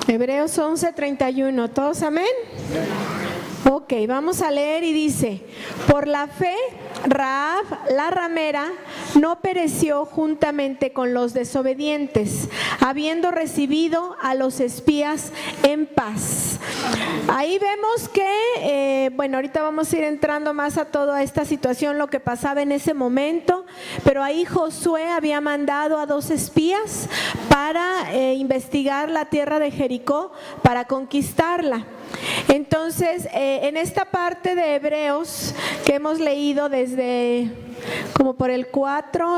Hebreos 11:31. ¿Todos amén? Ok, vamos a leer y dice: por la fe, Rahab, la ramera, no pereció juntamente con los desobedientes, habiendo recibido a los espías en paz. Ahí vemos que, ahorita vamos a ir entrando más a toda esta situación, lo que pasaba en ese momento, pero ahí Josué había mandado a 2 espías para investigar la tierra de Jericó, para conquistarla. Entonces, en esta parte de Hebreos que hemos leído desde como por el 4,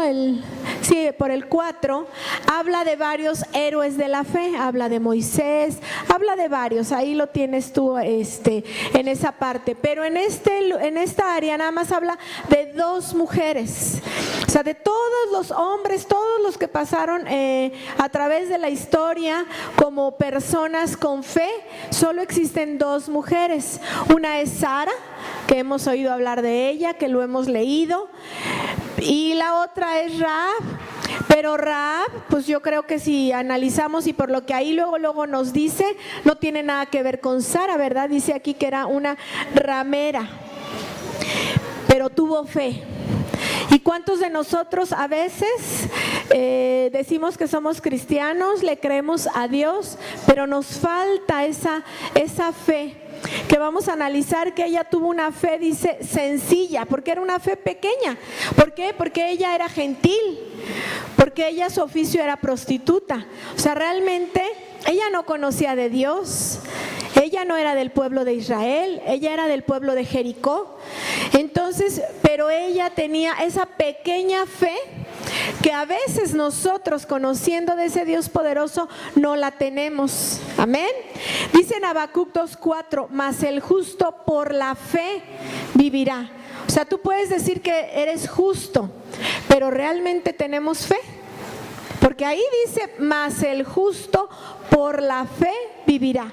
habla de varios héroes de la fe, habla de Moisés, habla de varios, ahí lo tienes tú en esa parte, pero en esta área nada más habla de 2 mujeres, o sea, de todos los hombres, todos los que pasaron a través de la historia como personas con fe, solo existen 2 mujeres. Una es Sara, que hemos oído hablar de ella, que lo hemos leído, y la otra es Rahab. Pero Rahab, pues yo creo que si analizamos y por lo que ahí luego nos dice, no tiene nada que ver con Sara, ¿verdad? Dice aquí que era una ramera, pero tuvo fe. ¿Y cuántos de nosotros a veces decimos que somos cristianos, le creemos a Dios, pero nos falta esa fe? Que vamos a analizar que ella tuvo una fe, dice, sencilla, porque era una fe pequeña. ¿Por qué? Porque ella era gentil, porque ella su oficio era prostituta. O sea, realmente ella no conocía de Dios, ella no era del pueblo de Israel, ella era del pueblo de Jericó. Entonces, pero ella tenía esa pequeña fe que a veces nosotros, conociendo de ese Dios poderoso, no la tenemos. Amén. Dice en Habacuc 2:4, mas el justo por la fe vivirá. O sea, tú puedes decir que eres justo, pero ¿realmente tenemos fe? Porque ahí dice, mas el justo por la fe vivirá.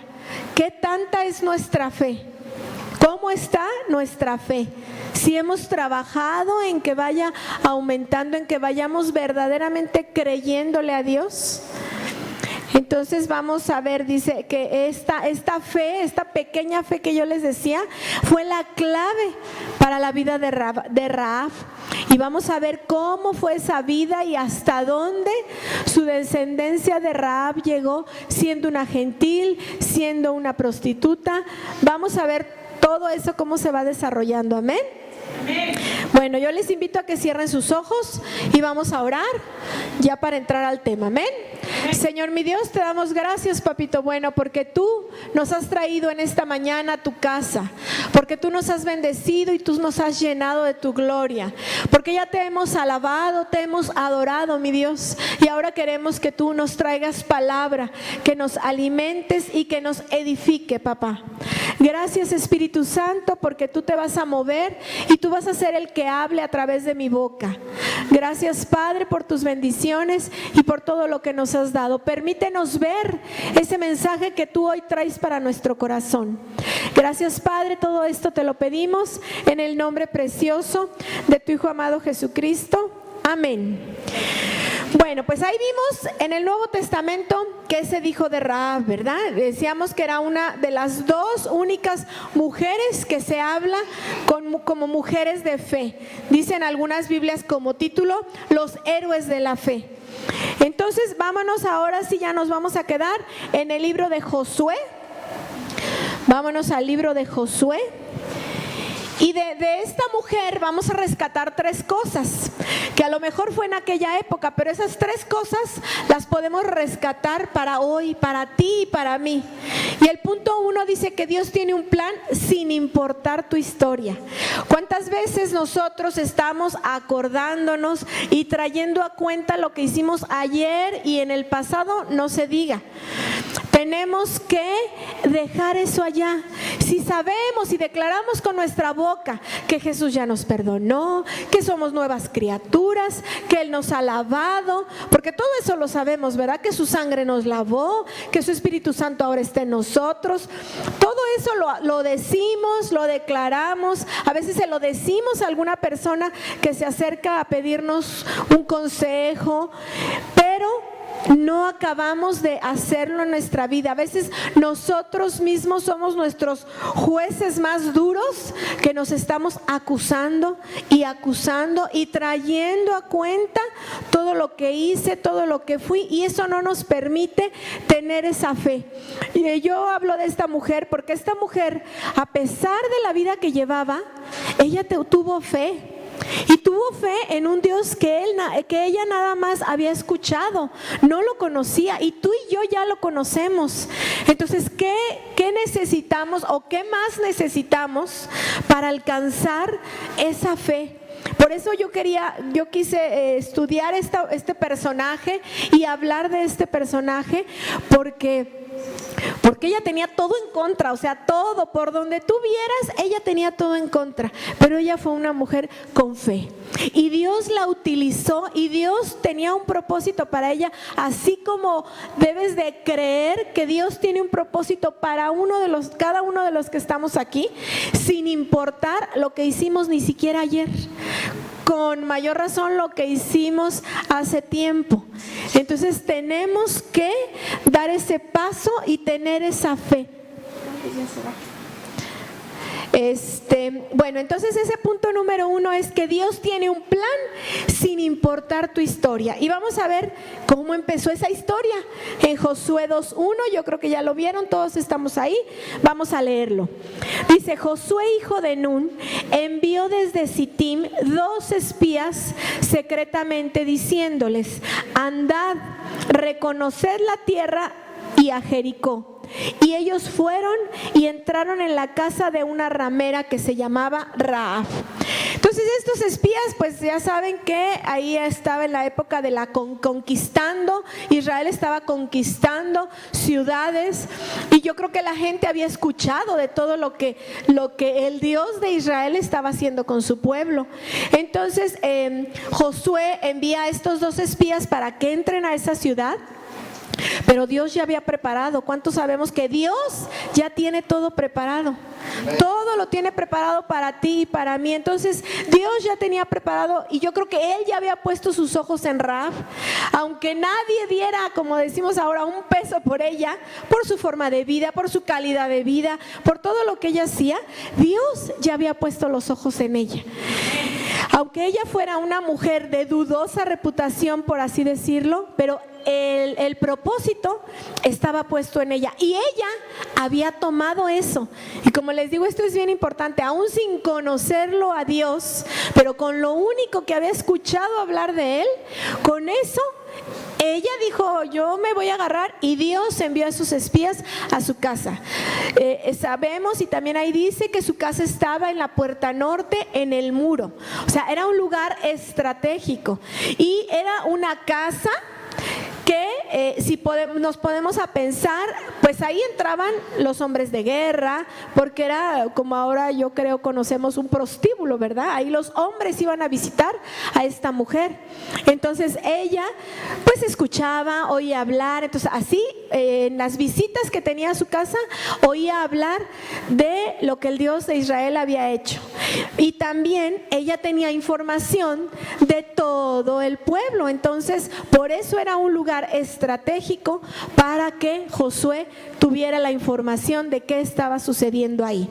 ¿Qué tanta es nuestra fe? ¿Cómo está nuestra fe? Si hemos trabajado en que vaya aumentando, en que vayamos verdaderamente creyéndole a Dios. Entonces vamos a ver, dice que esta fe, esta pequeña fe que yo les decía, fue la clave para la vida de Rahab. Y vamos a ver cómo fue esa vida y hasta dónde su descendencia de Rahab llegó, siendo una gentil, siendo una prostituta. Vamos a ver todo eso cómo se va desarrollando. Amén. Bueno, yo les invito a que cierren sus ojos y vamos a orar ya para entrar al tema. Amén. Señor mi Dios, te damos gracias, papito bueno, porque tú nos has traído en esta mañana a tu casa, porque tú nos has bendecido y tú nos has llenado de tu gloria, porque ya te hemos alabado, te hemos adorado, mi Dios, y ahora queremos que tú nos traigas palabra, que nos alimentes y que nos edifique, papá. Gracias, Espíritu Santo, porque tú te vas a mover y tú vas a ser el que hable a través de mi boca. Gracias, Padre, por tus bendiciones y por todo lo que nos has dado. Permítenos ver ese mensaje que tú hoy traes para nuestro corazón. Gracias, Padre, todo esto te lo pedimos en el nombre precioso de tu Hijo amado Jesucristo. Amén. Bueno, pues ahí vimos en el Nuevo Testamento que se dijo de Rahab, ¿verdad? Decíamos que era una de las 2 únicas mujeres que se habla como mujeres de fe. Dicen algunas Biblias como título, los héroes de la fe. Entonces vámonos ahora, sí, ya nos vamos a quedar en el libro de Josué. Vámonos al libro de Josué. Y de esta mujer vamos a rescatar 3 cosas, que a lo mejor fue en aquella época, pero esas 3 cosas las podemos rescatar para hoy, para ti y para mí. Y el punto 1 dice que Dios tiene un plan sin importar tu historia. ¿Cuántas veces nosotros estamos acordándonos y trayendo a cuenta lo que hicimos ayer y en el pasado? No se diga. Tenemos que dejar eso allá. Si sabemos y declaramos con nuestra boca que Jesús ya nos perdonó, que somos nuevas criaturas, que Él nos ha lavado, porque todo eso lo sabemos, ¿verdad? Que su sangre nos lavó, que su Espíritu Santo ahora está en nosotros. Todo eso lo decimos, lo declaramos. A veces se lo decimos a alguna persona que se acerca a pedirnos un consejo, pero no acabamos de hacerlo en nuestra vida. A veces nosotros mismos somos nuestros jueces más duros, que nos estamos acusando y trayendo a cuenta todo lo que hice, todo lo que fui, y eso no nos permite tener esa fe. Y yo hablo de esta mujer porque esta mujer, a pesar de la vida que llevaba, ella tuvo fe. Y tuvo fe en un Dios que ella nada más había escuchado, no lo conocía, y tú y yo ya lo conocemos. Entonces, ¿qué necesitamos o qué más necesitamos para alcanzar esa fe? Por eso yo quise estudiar este personaje y hablar de este personaje, porque ella tenía todo en contra, o sea, todo, por donde tú vieras, ella tenía todo en contra, pero ella fue una mujer con fe. Y Dios la utilizó, y Dios tenía un propósito para ella, así como debes de creer que Dios tiene un propósito para cada uno de los que estamos aquí, sin importar lo que hicimos ni siquiera ayer. Con mayor razón lo que hicimos hace tiempo. Entonces tenemos que dar ese paso y tener esa fe. Bueno, entonces ese punto número 1 es que Dios tiene un plan sin importar tu historia. Y vamos a ver cómo empezó esa historia en Josué 2:1. Yo creo que ya lo vieron, todos estamos ahí. Vamos a leerlo. Dice: Josué, hijo de Nun, envió desde Sittim 2 espías secretamente, diciéndoles: andad, reconoced la tierra y a Jericó. Y ellos fueron y entraron en la casa de una ramera que se llamaba Rahab. Entonces estos espías, pues ya saben que ahí estaba en la época de la conquistando. Israel estaba conquistando ciudades, y yo creo que la gente había escuchado de todo lo que el Dios de Israel estaba haciendo con su pueblo. Entonces Josué envía a estos 2 espías para que entren a esa ciudad. Pero Dios ya había preparado. ¿Cuántos sabemos que Dios ya tiene todo preparado? Todo lo tiene preparado para ti y para mí. Entonces Dios ya tenía preparado, y yo creo que Él ya había puesto sus ojos en Rahab. Aunque nadie diera, como decimos ahora, un peso por ella, por su forma de vida, por su calidad de vida, por todo lo que ella hacía, Dios ya había puesto los ojos en ella. Aunque ella fuera una mujer de dudosa reputación, por así decirlo, pero el propósito estaba puesto en ella, y ella había tomado eso. Y como les digo, esto es bien importante, aún sin conocerlo a Dios, pero con lo único que había escuchado hablar de Él, con eso ella dijo: yo me voy a agarrar, y Dios envió a sus espías a su casa. Sabemos, y también ahí dice que su casa estaba en la puerta norte, en el muro. O sea, era un lugar estratégico, y era una casa que nos podemos a pensar, pues ahí entraban los hombres de guerra, porque era como ahora yo creo conocemos un prostíbulo, ¿verdad? Ahí los hombres iban a visitar a esta mujer. Entonces ella pues escuchaba, oía hablar. Entonces así en las visitas que tenía a su casa, oía hablar de lo que el Dios de Israel había hecho. Y también ella tenía información de todo el pueblo. Entonces por eso era un lugar estratégico para que Josué tuviera la información de qué estaba sucediendo ahí.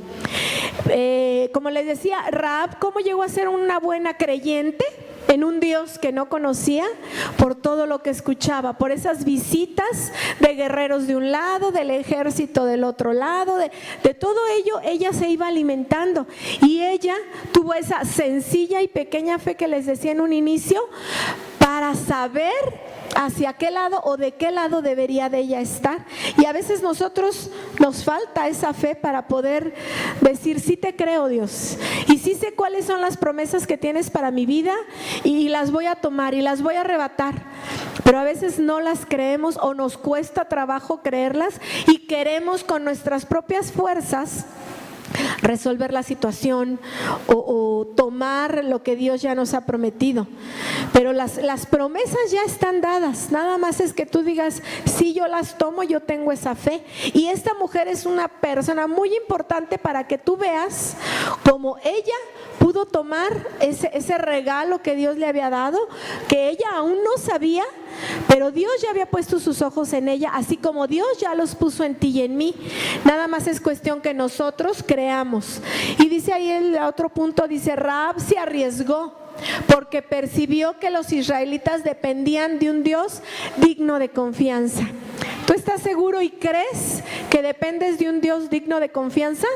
Como les decía, Rahab, ¿cómo llegó a ser una buena creyente en un Dios que no conocía? Por todo lo que escuchaba, por esas visitas de guerreros de un lado, del ejército del otro lado, de todo ello ella se iba alimentando, y ella tuvo esa sencilla y pequeña fe que les decía en un inicio, para saber hacia qué lado o de qué lado debería de ella estar. Y a veces nosotros nos falta esa fe para poder decir: sí te creo, Dios, y sí sé cuáles son las promesas que tienes para mi vida, y las voy a tomar y las voy a arrebatar. Pero a veces no las creemos, o nos cuesta trabajo creerlas, y queremos con nuestras propias fuerzas resolver la situación o tomar lo que Dios ya nos ha prometido. Pero las promesas ya están dadas, nada más es que tú digas: sí, yo las tomo, yo tengo esa fe. Y esta mujer es una persona muy importante para que tú veas cómo ella pudo pudo tomar ese regalo que Dios le había dado, que ella aún no sabía, pero Dios ya había puesto sus ojos en ella, así como Dios ya los puso en ti y en mí. Nada más es cuestión que nosotros creamos. Y dice ahí el otro punto, dice, Rahab se arriesgó porque percibió que los israelitas dependían de un Dios digno de confianza. ¿Tú estás seguro y crees que dependes de un Dios digno de confianza?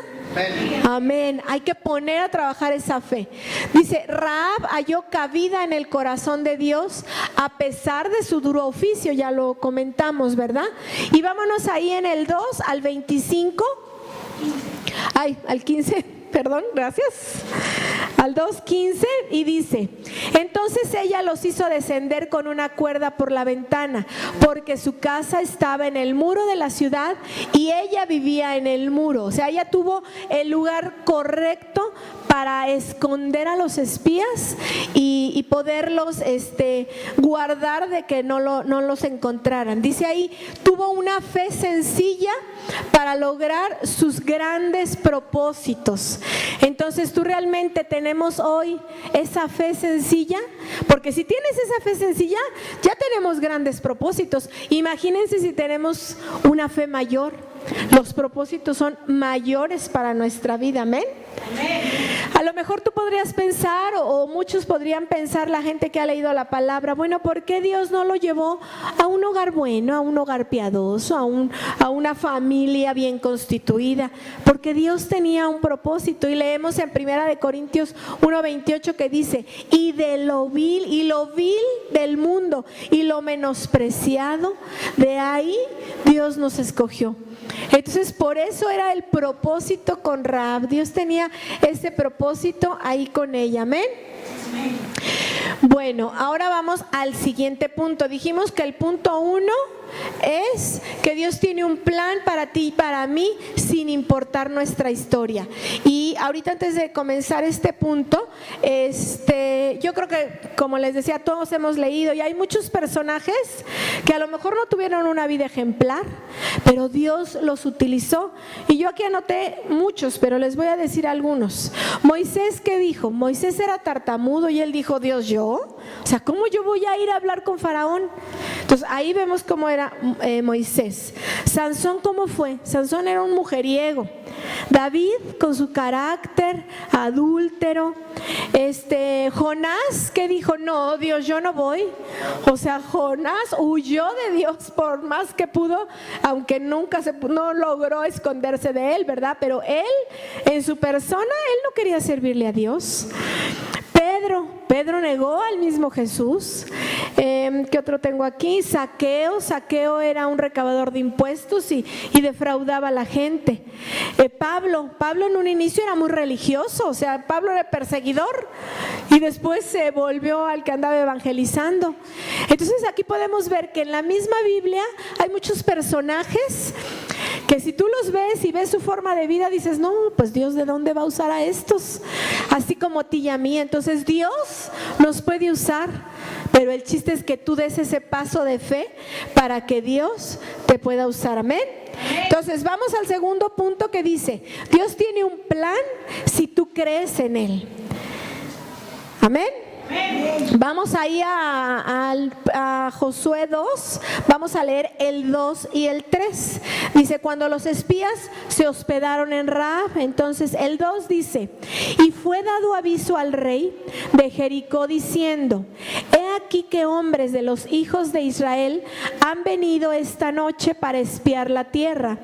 Amén. Hay que poner a trabajar esa fe. Dice, Rahab halló cabida en el corazón de Dios a pesar de su duro oficio, ya lo comentamos, ¿verdad? Y vámonos ahí en el 2 al 25, al 15, perdón, gracias. Al 2:15 y dice, entonces ella los hizo descender con una cuerda por la ventana, porque su casa estaba en el muro de la ciudad y ella vivía en el muro. O sea, ella tuvo el lugar correcto para esconder a los espías y poderlos guardar de que no los encontraran. Dice ahí, tuvo una fe sencilla para lograr sus grandes propósitos. Entonces tú realmente tenemos hoy esa fe sencilla, porque si tienes esa fe sencilla, ya tenemos grandes propósitos. Imagínense si tenemos una fe mayor. Los propósitos son mayores para nuestra vida, amén. A lo mejor tú podrías pensar, o muchos podrían pensar, la gente que ha leído la palabra, bueno, ¿por qué Dios no lo llevó a un hogar bueno, a un hogar piadoso, a una familia bien constituida? Porque Dios tenía un propósito, y leemos en 1 Corintios 1:28 que dice, y de lo vil del mundo y lo menospreciado, de ahí Dios nos escogió. Entonces por eso era el propósito con Rahab. Dios tenía ese propósito ahí con ella, amén. Bueno, ahora vamos al siguiente punto. Dijimos que el punto 1 es que Dios tiene un plan para ti y para mí sin importar nuestra historia. Y ahorita, antes de comenzar este punto, yo creo que, como les decía, todos hemos leído y hay muchos personajes que a lo mejor no tuvieron una vida ejemplar, pero Dios los utilizó. Y yo aquí anoté muchos, pero les voy a decir algunos. Moisés, ¿qué dijo? Moisés era tartamudo y él dijo, Dios, ¿yo? O sea, ¿cómo yo voy a ir a hablar con Faraón? Entonces ahí vemos cómo era Moisés. Sansón, ¿cómo fue? Sansón era un mujeriego. David, con su carácter adúltero. Jonás, ¿qué dijo? No, Dios, yo no voy. O sea, Jonás huyó de Dios por más que pudo, aunque nunca no logró esconderse de él, ¿verdad? Pero él, en su persona, él no quería servirle a Dios. Pedro negó al mismo Jesús. ¿Qué otro tengo aquí? Zaqueo era un recaudador de impuestos y defraudaba a la gente. Pablo en un inicio era muy religioso, o sea, Pablo era perseguidor y después se volvió al que andaba evangelizando. Entonces aquí podemos ver que en la misma Biblia hay muchos personajes que si tú los ves y ves su forma de vida, dices, no, pues Dios, ¿de dónde va a usar a estos? Así como a ti y a mí. Entonces Dios nos puede usar, pero el chiste es que tú des ese paso de fe para que Dios te pueda usar, amén. Entonces vamos al segundo punto que dice, Dios tiene un plan si tú crees en Él, amén. Vamos ahí a Josué 2, vamos a leer el 2 y el 3. Dice, cuando los espías se hospedaron en Rahab, entonces el 2 dice, y fue dado aviso al rey de Jericó diciendo, he aquí que hombres de los hijos de Israel han venido esta noche para espiar la tierra.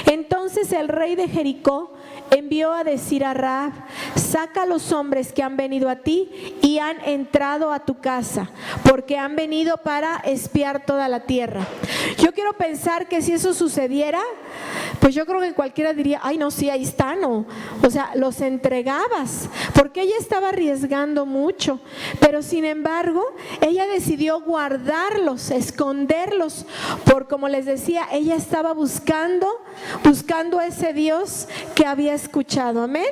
Entonces el rey de Jericó envió a decir a Rahab, saca a los hombres que han venido a ti y han entrado a tu casa, porque han venido para espiar toda la tierra. Yo quiero pensar que si eso sucediera, pues yo creo que cualquiera diría, ay no, sí, ahí están, o sea, los entregabas, porque ella estaba arriesgando mucho, pero sin embargo, ella decidió guardarlos, esconderlos, por como les decía, ella estaba buscando ese Dios que había escuchado, amén.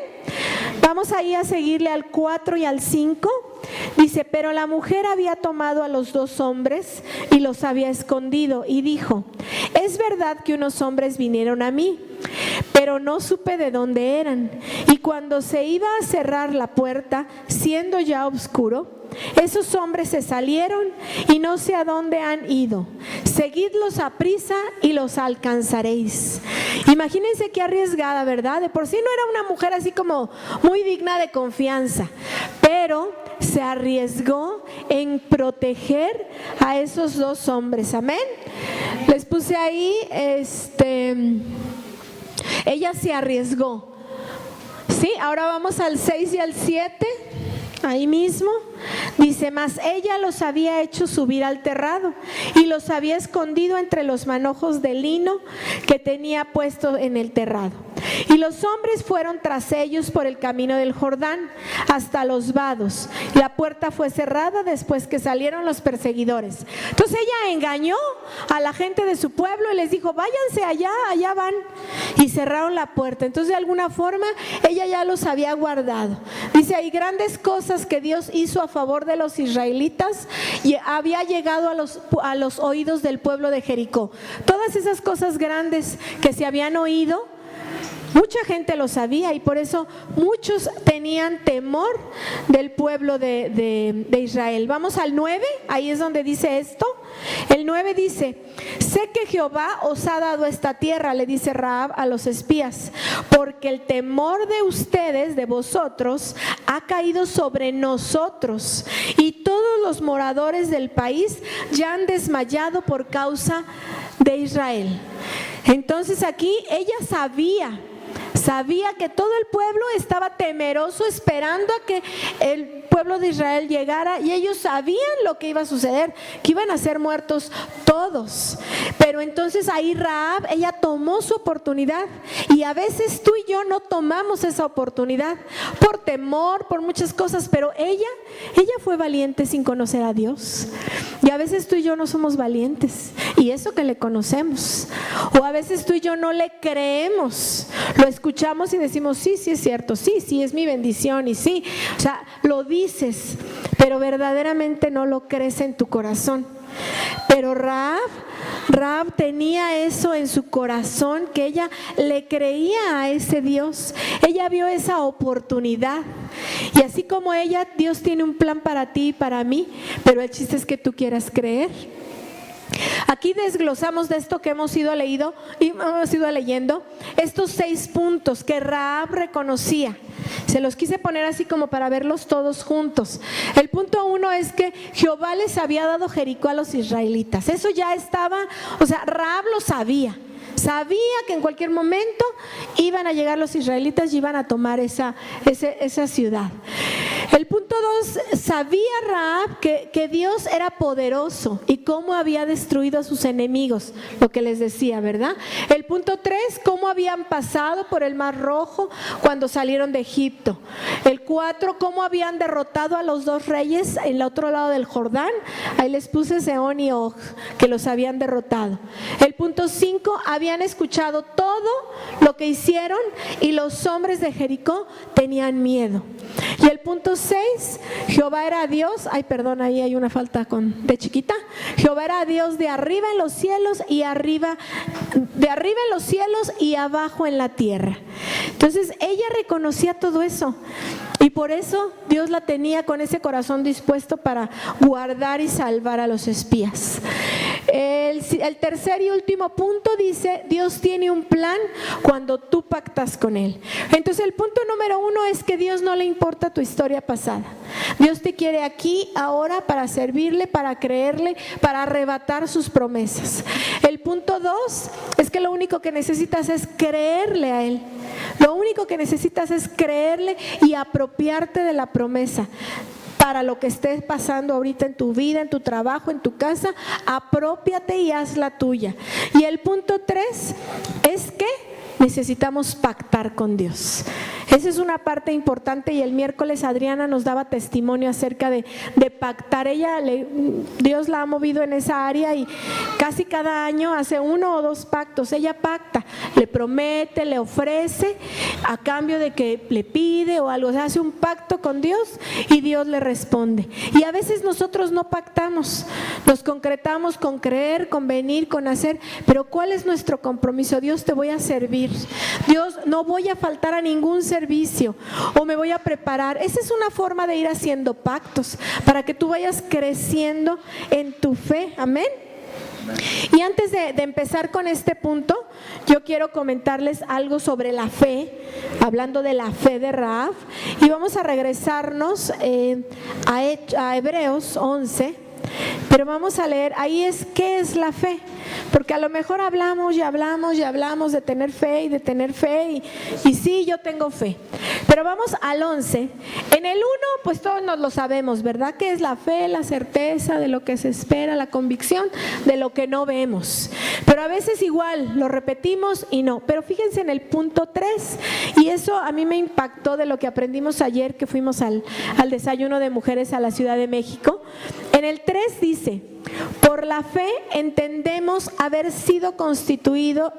Vamos ahí a seguirle al 4 y al 5. Dice, pero la mujer había tomado a los 2 hombres y los había escondido y dijo, es verdad que unos hombres vinieron a mí, pero no supe de dónde eran. Y cuando se iba a cerrar la puerta, siendo ya oscuro, esos hombres se salieron y no sé a dónde han ido. Seguidlos aprisa y los alcanzaréis. Imagínense qué arriesgada, ¿verdad? De por sí no era una mujer así como muy digna de confianza, pero se arriesgó en proteger a esos dos hombres. Amén. Les puse ahí, ella se arriesgó. Sí, ahora vamos al 6 y al 7. Ahí mismo dice: mas ella los había hecho subir al terrado y los había escondido entre los manojos de lino que tenía puesto en el terrado. Y los hombres fueron tras ellos por el camino del Jordán hasta los vados. La puerta fue cerrada después que salieron los perseguidores. Entonces ella engañó a la gente de su pueblo y les dijo: váyanse allá, allá van. Y cerraron la puerta. Entonces de alguna forma ella ya los había guardado. Dice: hay grandes cosas que Dios hizo a favor de los israelitas y había llegado a los oídos del pueblo de Jericó. Todas esas cosas grandes que se habían oído, mucha gente lo sabía, y por eso muchos tenían temor del pueblo de Israel. Vamos al 9, ahí es donde dice esto. El 9 dice: sé que Jehová os ha dado esta tierra, le dice Rahab a los espías, porque el temor de ustedes, de vosotros, ha caído sobre nosotros, y todos los moradores del país ya han desmayado por causa de Israel. Entonces aquí ella sabía que todo el pueblo estaba temeroso, esperando a que el pueblo de Israel llegara, y ellos sabían lo que iba a suceder, que iban a ser muertos todos. Pero entonces ahí Rahab, ella tomó su oportunidad, y a veces tú y yo no tomamos esa oportunidad por temor, por muchas cosas, pero ella fue valiente sin conocer a Dios. Y a veces tú y yo no somos valientes, y eso que le conocemos, o a veces tú y yo no le creemos, lo escuchamos y decimos: sí, sí es cierto, sí es mi bendición, y sí, o sea, lo dices, pero verdaderamente no lo crees en tu corazón. Pero Rahab tenía eso en su corazón, que ella le creía a ese Dios. Ella vio esa oportunidad, y así como ella, Dios tiene un plan para ti y para mí, pero el chiste es que tú quieras creer. Aquí desglosamos de esto que hemos ido leyendo, estos 6 puntos que Rahab reconocía. Se los quise poner así como para verlos todos juntos. El punto 1 es que Jehová les había dado Jericó a los israelitas. Eso ya estaba, o sea, Rahab lo sabía. Sabía que en cualquier momento iban a llegar los israelitas y iban a tomar esa ciudad. El punto 2, sabía Rahab que Dios era poderoso y cómo había destruido a sus enemigos, lo que les decía, ¿verdad? El punto 3, cómo habían pasado por el Mar Rojo cuando salieron de Egipto. El 4, cómo habían derrotado a los 2 reyes en el otro lado del Jordán. Ahí les puse Sehón y Og, que los habían derrotado. El punto 5, habían escuchado todo lo que hicieron y los hombres de Jericó tenían miedo. Y el punto 6, Jehová era Dios, ahí hay una falta de chiquita. Jehová era Dios de arriba en los cielos y de arriba en los cielos y abajo en la tierra. Entonces ella reconocía todo eso, y por eso Dios la tenía con ese corazón dispuesto para guardar y salvar a los espías. El tercer y último punto dice: Dios tiene un plan cuando tú pactas con Él. Entonces el punto número 1 es que Dios no le importa tu historia pasada. Dios te quiere aquí, ahora, para servirle, para creerle, para arrebatar sus promesas. El punto 2 es que lo único que necesitas es creerle a Él. Lo único que necesitas es creerle y apropiarte de la promesa. Para lo que estés pasando ahorita en tu vida, en tu trabajo, en tu casa, aprópiate y hazla tuya. Y el punto 3 es que necesitamos pactar con Dios. Esa es una parte importante y el miércoles Adriana nos daba testimonio acerca de pactar. Dios la ha movido en esa área y casi cada año hace 1 o 2 pactos. Ella pacta, le promete, le ofrece a cambio de que le pide o algo. O sea, hace un pacto con Dios y Dios le responde. Y a veces nosotros no pactamos, nos concretamos con creer, con venir, con hacer, pero ¿cuál es nuestro compromiso? Dios, te voy a servir. Dios, no voy a faltar a ningún servicio o me voy a preparar. Esa es una forma de ir haciendo pactos para que tú vayas creciendo en tu fe. Amén. Y antes de empezar con este punto, yo quiero comentarles algo sobre la fe, hablando de la fe de Rahab, y vamos a regresarnos a Hebreos 11, pero vamos a leer, ahí es ¿qué es la fe? Porque a lo mejor hablamos y hablamos y hablamos de tener fe y sí, yo tengo fe. Pero vamos al 11. En el 1, pues todos nos lo sabemos, ¿verdad? ¿Qué es la fe? La certeza de lo que se espera, la convicción de lo que no vemos. Pero a veces igual lo repetimos y no. Pero fíjense en el punto 3, y eso a mí me impactó de lo que aprendimos ayer que fuimos al desayuno de mujeres a la Ciudad de México. En el 3 dice: por la fe entendemos haber sido constituido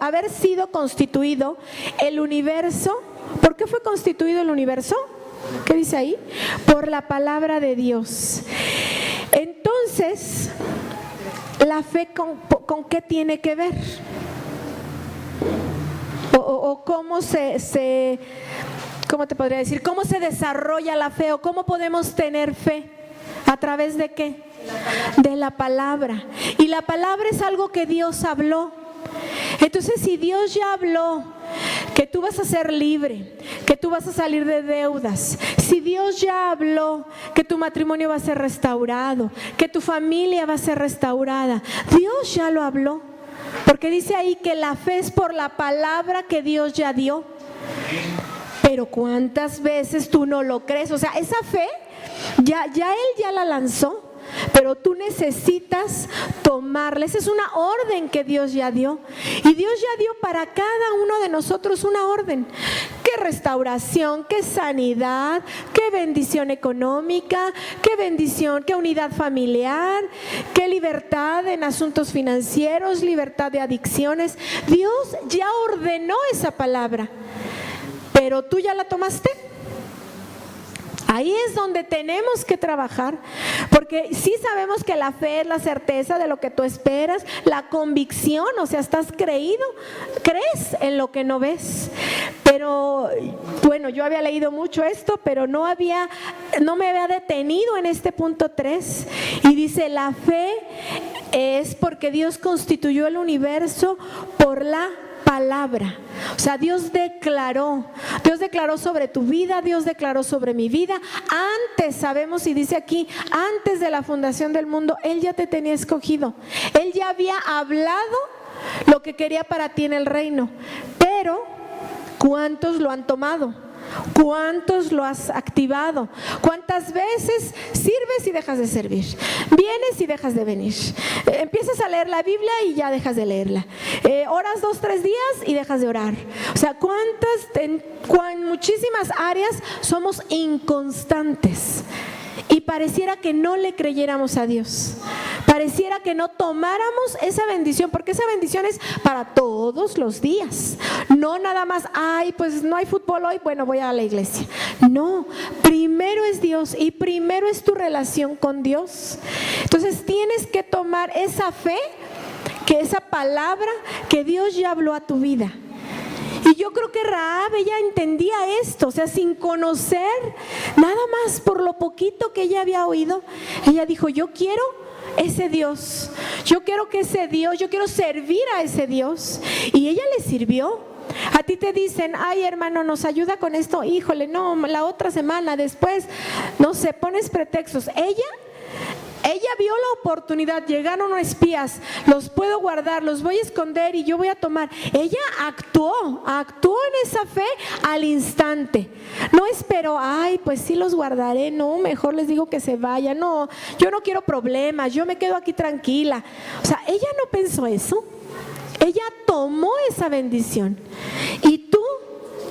el universo. ¿Por qué fue constituido el universo? ¿Qué dice ahí? Por la palabra de Dios. Entonces, ¿la fe con qué tiene que ver? O cómo ¿cómo te podría decir? ¿Cómo se desarrolla la fe? ¿O cómo podemos tener fe? ¿A través de qué? De la palabra. Y la palabra es algo que Dios habló. Entonces, si Dios ya habló que tú vas a ser libre, que tú vas a salir de deudas, si Dios ya habló que tu matrimonio va a ser restaurado, que tu familia va a ser restaurada, Dios ya lo habló. Porque dice ahí que la fe es por la palabra que Dios ya dio. Pero ¿cuántas veces tú no lo crees? O sea, esa fe ya Él ya la lanzó, pero tú necesitas tomarla. Esa es una orden que Dios ya dio. Y Dios ya dio para cada uno de nosotros una orden. Qué restauración, qué sanidad, qué bendición económica, qué bendición, qué unidad familiar, qué libertad en asuntos financieros, libertad de adicciones. Dios ya ordenó esa palabra, pero tú ya la tomaste. Ahí es donde tenemos que trabajar, porque sí sabemos que la fe es la certeza de lo que tú esperas, la convicción, o sea, crees en lo que no ves. Pero bueno, yo había leído mucho esto, pero no me había detenido en este punto 3, y dice: la fe es porque Dios constituyó el universo por la palabra. O sea, Dios declaró sobre tu vida, Dios declaró sobre mi vida. Antes, sabemos, y dice aquí, antes de la fundación del mundo, Él ya te tenía escogido. Él ya había hablado lo que quería para ti en el reino. Pero, ¿cuántos lo han tomado? ¿Cuántos lo has activado? ¿Cuántas veces sirves y dejas de servir? Vienes y dejas de venir. Empiezas a leer la Biblia y ya dejas de leerla. Oras 2-3 días y dejas de orar. O sea, en muchísimas áreas somos inconstantes. Y pareciera que no le creyéramos a Dios. Pareciera que no tomáramos esa bendición, porque esa bendición es para todos los días. No nada más, pues no hay fútbol hoy, bueno, voy a la iglesia. No, primero es Dios y primero es tu relación con Dios. Entonces tienes que tomar esa fe, que esa palabra que Dios ya habló a tu vida. Y yo creo que Rahab, ella entendía esto, o sea, sin conocer, nada más por lo poquito que ella había oído, ella dijo: yo quiero ese Dios, yo quiero servir a ese Dios. Y ella le sirvió. A ti te dicen: ay, hermano, nos ayuda con esto, híjole, no, la otra semana, después, no sé, pones pretextos. Ella vio la oportunidad, llegaron espías, los puedo guardar, los voy a esconder y yo voy a tomar. Ella actuó en esa fe al instante. No esperó: ay, pues sí los guardaré, no, mejor les digo que se vayan, no, yo no quiero problemas, yo me quedo aquí tranquila. O sea, ella no pensó eso, ella tomó esa bendición. Y tú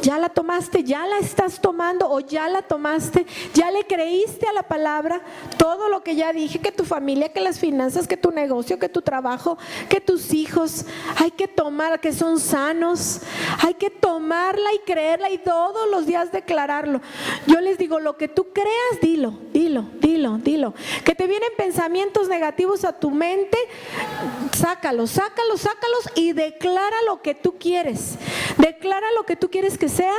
¿Ya la tomaste? ¿Ya la estás tomando o ya la tomaste? ¿Ya le creíste a la palabra? Todo lo que ya dije, que tu familia, que las finanzas, que tu negocio, que tu trabajo, que tus hijos, hay que tomar, que son sanos, hay que tomarla y creerla y todos los días declararlo. Yo les digo, lo que tú creas, dilo. Que te vienen pensamientos negativos a tu mente, sácalos y declara lo que tú quieres. Declara lo que tú quieres que sea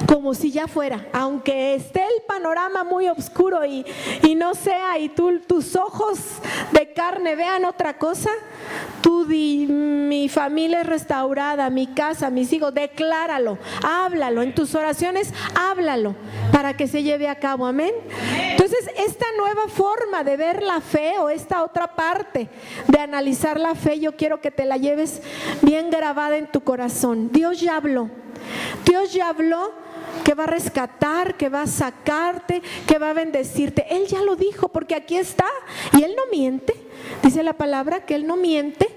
como si ya fuera, aunque esté el panorama muy oscuro y no sea, y tus ojos de carne vean otra cosa. Tú di, mi familia es restaurada, mi casa, mis hijos, decláralo, háblalo, en tus oraciones háblalo para que se lleve a cabo, amén. Entonces esta nueva forma de ver la fe, o esta otra parte de analizar la fe, yo quiero que te la lleves bien grabada en tu corazón. Dios ya habló que va a rescatar, que va a sacarte, que va a bendecirte. Él ya lo dijo, porque aquí está, y Él no miente. Dice la palabra que Él no miente.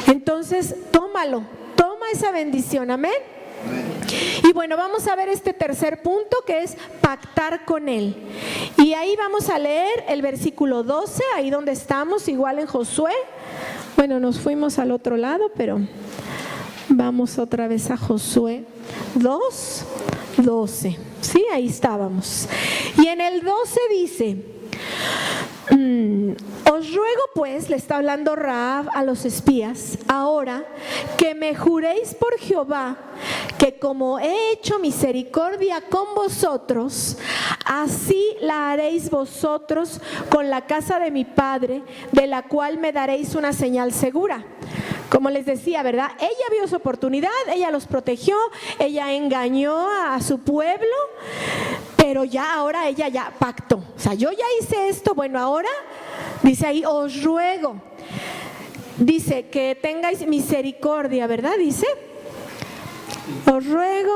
Entonces toma esa bendición, amén. Y bueno, vamos a ver este tercer punto, que es pactar con Él. Y ahí vamos a leer el versículo 12, ahí donde estamos, igual en Josué. Bueno, nos fuimos al otro lado, pero vamos otra vez a Josué 2:12. Sí, ahí estábamos. Y en el 12 dice: os ruego pues, le está hablando Rahab a los espías, ahora que me juréis por Jehová, que como he hecho misericordia con vosotros, así la haréis vosotros con la casa de mi padre, de la cual me daréis una señal segura. Como les decía, ¿verdad? Ella vio su oportunidad, ella los protegió, ella engañó a su pueblo, pero ya ahora ella ya pactó. O sea, yo ya hice esto, bueno, ahora dice ahí, os ruego. Dice que tengáis misericordia, ¿verdad? Dice, os ruego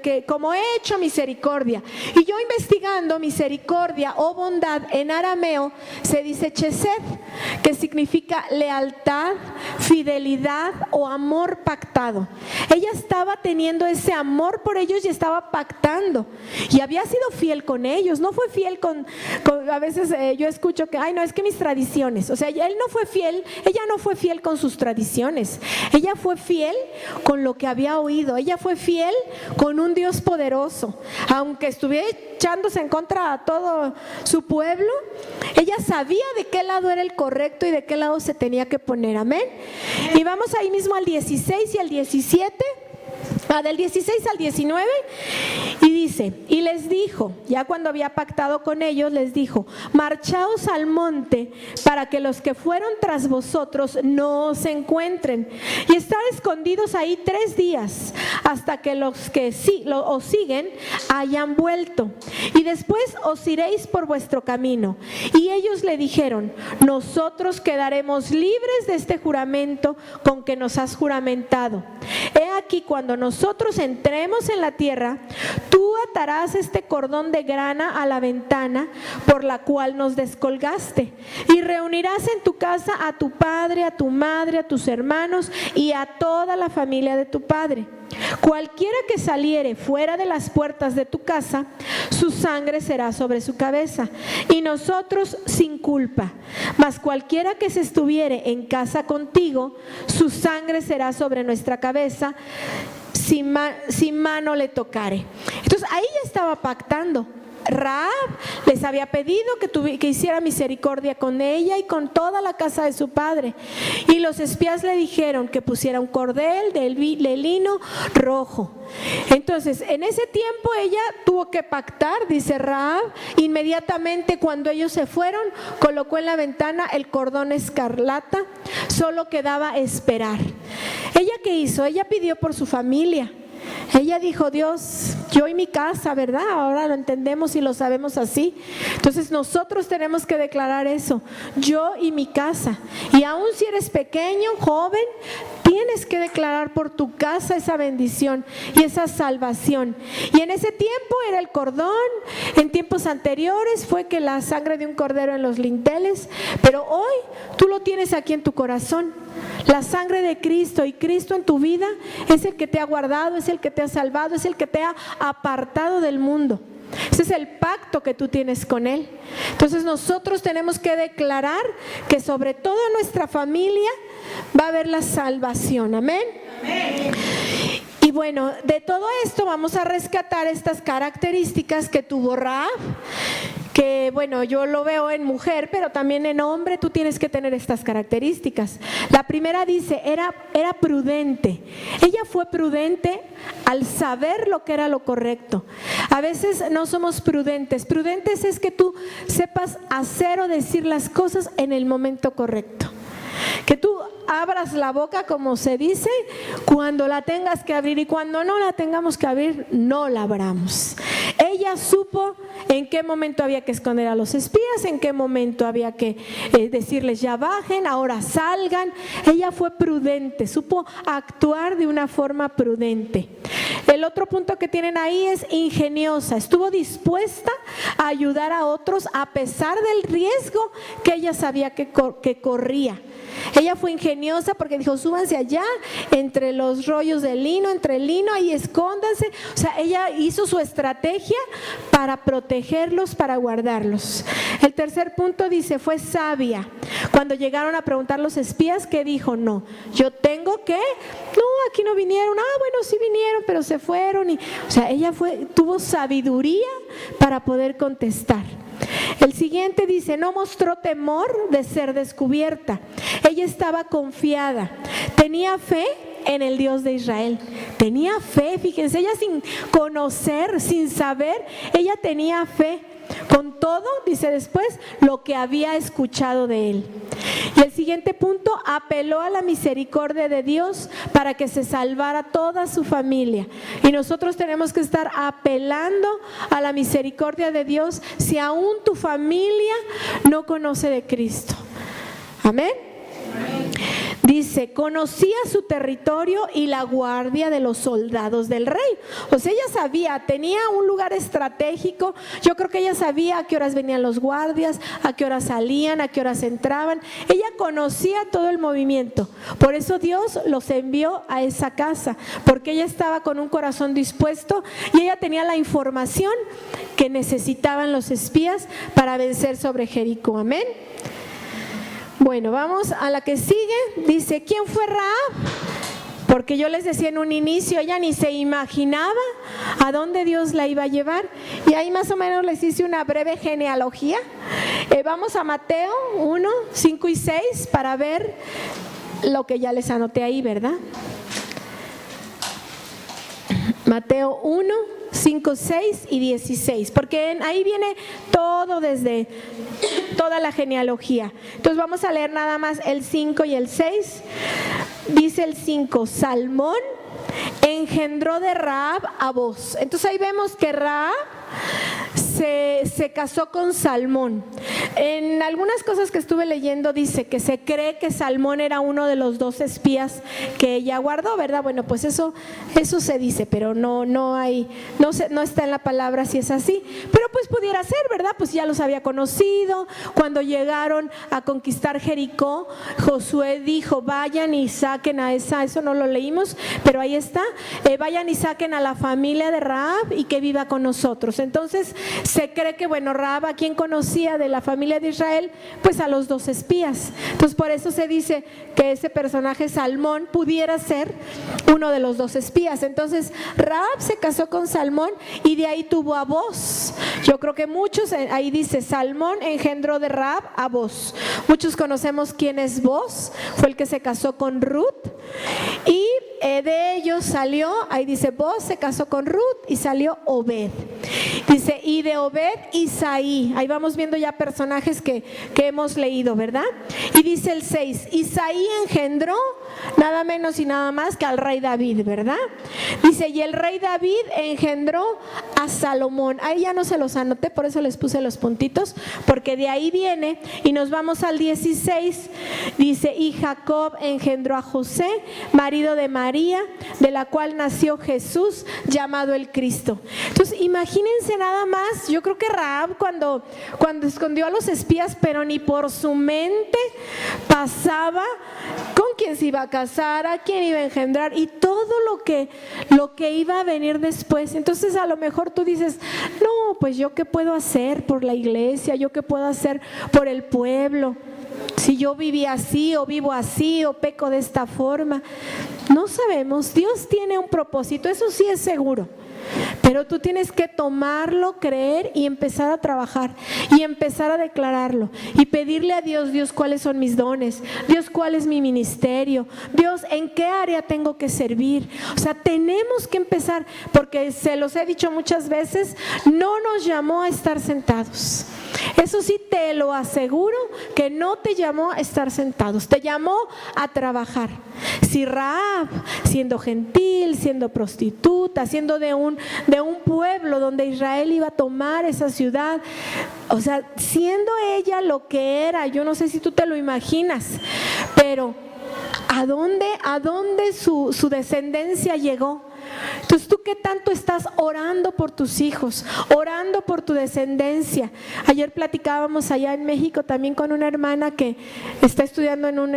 que como he hecho misericordia. Y yo investigando, misericordia o bondad en arameo se dice chesed, que significa lealtad, fidelidad o amor pactado. Ella estaba teniendo ese amor por ellos y estaba pactando, y había sido fiel con ellos. No fue fiel con a veces yo escucho que, ay no, es que mis tradiciones. O sea, ella no fue fiel con sus tradiciones. Ella fue fiel con lo que había oído. Ella fue fiel con un Dios poderoso. Aunque estuviera echándose en contra a todo su pueblo, ella sabía de qué lado era el correcto y de qué lado se tenía que poner, amén. Y vamos ahí mismo al 16 y al 17. Del 16 al 19, y dice, y les dijo, ya cuando había pactado con ellos, les dijo: marchaos al monte para que los que fueron tras vosotros no os encuentren, y estar escondidos ahí 3 días, hasta que los que os siguen hayan vuelto, y después os iréis por vuestro camino. Y ellos le dijeron: nosotros quedaremos libres de este juramento con que nos has juramentado. He aquí, cuando nosotros entremos en la tierra, tú atarás este cordón de grana a la ventana por la cual nos descolgaste, y reunirás en tu casa a tu padre, a tu madre, a tus hermanos y a toda la familia de tu padre. Cualquiera que saliere fuera de las puertas de tu casa, su sangre será sobre su cabeza, y nosotros sin culpa. Mas cualquiera que se estuviere en casa contigo, su sangre será sobre nuestra cabeza, si mano le tocare. Entonces ahí ya estaba pactando. Rahab les había pedido que hiciera misericordia con ella y con toda la casa de su padre, y los espías le dijeron que pusiera un cordel de lino rojo. Entonces en ese tiempo ella tuvo que pactar, dice Rahab. Inmediatamente cuando ellos se fueron, colocó en la ventana el cordón escarlata. Solo quedaba esperar. ¿Ella qué hizo? Ella pidió por su familia. Ella dijo: Dios, yo y mi casa, ¿verdad? Ahora lo entendemos y lo sabemos así. Entonces nosotros tenemos que declarar eso: yo y mi casa. Y aún si eres pequeño, joven, tienes que declarar por tu casa esa bendición y esa salvación. Y en ese tiempo era el cordón, en tiempos anteriores fue que la sangre de un cordero en los linteles, pero hoy tú lo tienes aquí en tu corazón. La sangre de Cristo, y Cristo en tu vida es el que te ha guardado, es el que te ha salvado, es el que te ha apartado del mundo. Ese es el pacto que tú tienes con Él. Entonces nosotros tenemos que declarar que sobre toda nuestra familia va a haber la salvación. Amén. Amén. Y bueno, de todo esto vamos a rescatar estas características que tuvo Rahab, que bueno, yo lo veo en mujer, pero también en hombre tú tienes que tener estas características. La primera dice, era prudente. Ella fue prudente al saber lo que era lo correcto. A veces no somos prudentes. Prudentes es que tú sepas hacer o decir las cosas en el momento correcto. Que tú abras la boca, como se dice, cuando la tengas que abrir, y cuando no la tengamos que abrir, no la abramos. Ella supo en qué momento había que esconder a los espías, en qué momento había que decirles ya bajen, ahora salgan. Ella fue prudente, supo actuar de una forma prudente. El otro punto que tienen ahí es ingeniosa. Estuvo dispuesta a ayudar a otros a pesar del riesgo que ella sabía que corría. Ella fue ingeniosa porque dijo, súbanse allá entre los rollos de lino, entre el lino, ahí escóndanse. O sea, ella hizo su estrategia para protegerlos, para guardarlos. El tercer punto dice, fue sabia. Cuando llegaron a preguntar los espías, ¿qué dijo? No, yo tengo que, no, aquí no vinieron. Bueno, sí vinieron, pero se fueron. O sea, ella tuvo sabiduría para poder contestar. El siguiente dice, no mostró temor de ser descubierta. Ella estaba confiada, tenía fe en el Dios de Israel. Tenía fe, fíjense, ella sin conocer, sin saber, ella tenía fe. Con todo, dice después, lo que había escuchado de él. Y el siguiente punto, apeló a la misericordia de Dios para que se salvara toda su familia. Y nosotros tenemos que estar apelando a la misericordia de Dios si aún tu familia no conoce de Cristo. Amén. Dice, conocía su territorio y la guardia de los soldados del rey. O sea, ella sabía, tenía un lugar estratégico. Yo creo que ella sabía a qué horas venían los guardias, a qué horas salían, a qué horas entraban. Ella conocía todo el movimiento. Por eso Dios los envió a esa casa, porque ella estaba con un corazón dispuesto y ella tenía la información que necesitaban los espías para vencer sobre Jericó. Amén. Bueno, vamos a la que sigue. Dice, ¿quién fue Rahab? Porque yo les decía en un inicio, ella ni se imaginaba a dónde Dios la iba a llevar. Y ahí más o menos les hice una breve genealogía. Vamos a Mateo 1, 5 y 6 para ver lo que ya les anoté ahí, ¿verdad? Mateo 1, 5, 6 y 16, porque ahí viene todo desde toda la genealogía. Entonces vamos a leer nada más el 5 y el 6. Dice el 5, Salmón engendró de Rahab a Boz. Entonces ahí vemos que Rahab se casó con Salmón. En algunas cosas que estuve leyendo dice que se cree que Salmón era uno de los 2 espías que ella guardó, ¿verdad? Bueno, pues eso se dice, pero no está en la palabra si es así. Pero pues pudiera ser, ¿verdad? Pues ya los había conocido. Cuando llegaron a conquistar Jericó, Josué dijo, vayan y saquen a eso no lo leímos, pero ahí está, vayan y saquen a la familia de Rahab y que viva con nosotros. Entonces se cree que, bueno, Rahab, ¿a quién conocía de la familia de Israel? Pues a los 2 espías. Entonces por eso se dice que ese personaje Salmón pudiera ser uno de los 2 espías. Entonces Rahab se casó con Salmón y de ahí tuvo a Boz. Yo creo que muchos, ahí dice, Salmón engendró de Rahab a Boz. Muchos conocemos quién es Boz, fue el que se casó con Ruth. Y de ellos salió, ahí dice, Boz se casó con Ruth y salió Obed. Dice, y de Obed, Isaí. Ahí vamos viendo ya personajes que hemos leído, ¿verdad? Y dice el 6, Isaí engendró nada menos y nada más que al rey David, ¿verdad? Dice, y el rey David engendró a Salomón. Ahí ya no se los anoté, por eso les puse los puntitos, porque de ahí viene. Y nos vamos al 16. Dice, y Jacob engendró a José, marido de María, de la cual nació Jesús, llamado el Cristo. Entonces imagínense nada más, yo creo que Rahab cuando escondió a los espías, pero ni por su mente pasaba con quién se iba a casar, a quién iba a engendrar y todo lo que iba a venir después. Entonces a lo mejor tú dices, no, pues yo qué puedo hacer por la iglesia, yo qué puedo hacer por el pueblo, si yo viví así o vivo así o peco de esta forma. No sabemos, Dios tiene un propósito, eso sí es seguro. Pero tú tienes que tomarlo, creer y empezar a trabajar y empezar a declararlo y pedirle a Dios, Dios, ¿cuáles son mis dones? Dios, ¿cuál es mi ministerio? Dios, ¿en qué área tengo que servir? O sea, tenemos que empezar, porque se los he dicho muchas veces, no nos llamó a estar sentados. Eso sí te lo aseguro, que no te llamó a estar sentados, te llamó a trabajar. Si Rahab, siendo gentil, siendo prostituta, siendo de un pueblo donde Israel iba a tomar esa ciudad, o sea, siendo ella lo que era, yo no sé si tú te lo imaginas, pero ¿a dónde su descendencia llegó? Entonces, ¿tú qué tanto estás orando por tus hijos, orando por tu descendencia? Ayer platicábamos allá en México también con una hermana que está estudiando en un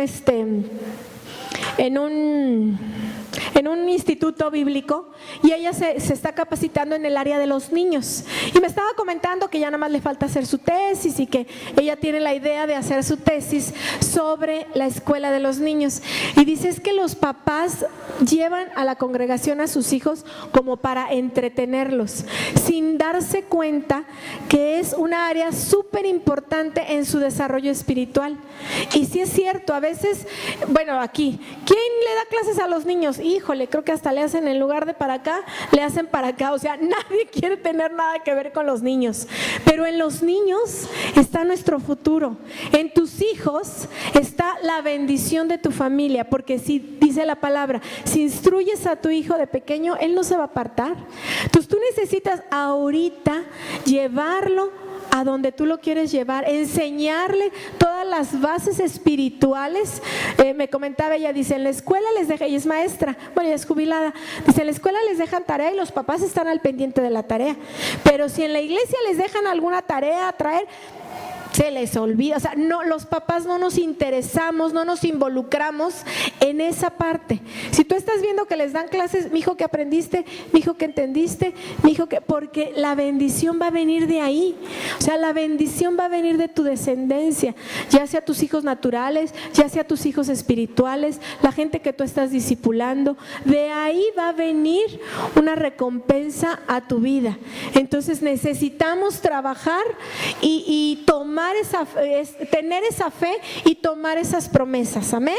instituto bíblico, y ella se está capacitando en el área de los niños, y me estaba comentando que ya nada más le falta hacer su tesis y que ella tiene la idea de hacer su tesis sobre la escuela de los niños, y dice, es que los papás llevan a la congregación a sus hijos como para entretenerlos, sin darse cuenta que es una área súper importante en su desarrollo espiritual. Y sí es cierto, a veces, bueno, aquí, ¿quién le da clases a los niños? Híjole, creo que hasta le hacen, en lugar de para acá, le hacen para acá. O sea, nadie quiere tener nada que ver con los niños. Pero en los niños está nuestro futuro. En tus hijos está la bendición de tu familia. Porque si dice la palabra, si instruyes a tu hijo de pequeño, él no se va a apartar. Entonces tú necesitas ahorita llevarlo a donde tú lo quieres llevar, enseñarle todas las bases espirituales. Me comentaba ella, dice, en la escuela les dejan, ella es maestra, bueno, ella es jubilada, dice, en la escuela les dejan tarea y los papás están al pendiente de la tarea, pero si en la iglesia les dejan alguna tarea a traer, se les olvida. O sea, no, los papás no nos interesamos, no nos involucramos en esa parte. Si tú estás viendo que les dan clases, mi hijo, que aprendiste, mi hijo, que entendiste, mi hijo, que, porque la bendición va a venir de ahí. O sea, la bendición va a venir de tu descendencia, ya sea tus hijos naturales, ya sea tus hijos espirituales, la gente que tú estás discipulando, de ahí va a venir una recompensa a tu vida. Entonces necesitamos trabajar y tomar tener esa fe y tomar esas promesas. Amén.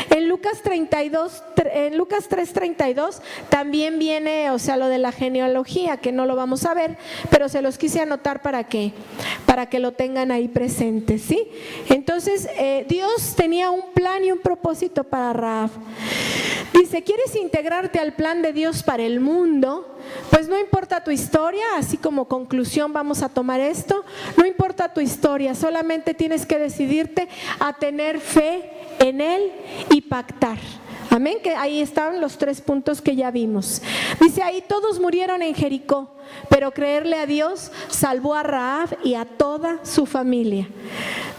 En Lucas 3:32 también viene, o sea, lo de la genealogía, que no lo vamos a ver, pero se los quise anotar para que lo tengan ahí presentes, ¿sí? Entonces, Dios tenía un plan y un propósito para Rahab. Dice, ¿quieres integrarte al plan de Dios para el mundo? Pues no importa tu historia, así como conclusión vamos a tomar esto, no importa tu historia, solamente tienes que decidirte a tener fe en Él y pactar. Amén, que ahí están los 3 puntos que ya vimos. Dice ahí, todos murieron en Jericó, pero creerle a Dios salvó a Rahab y a toda su familia.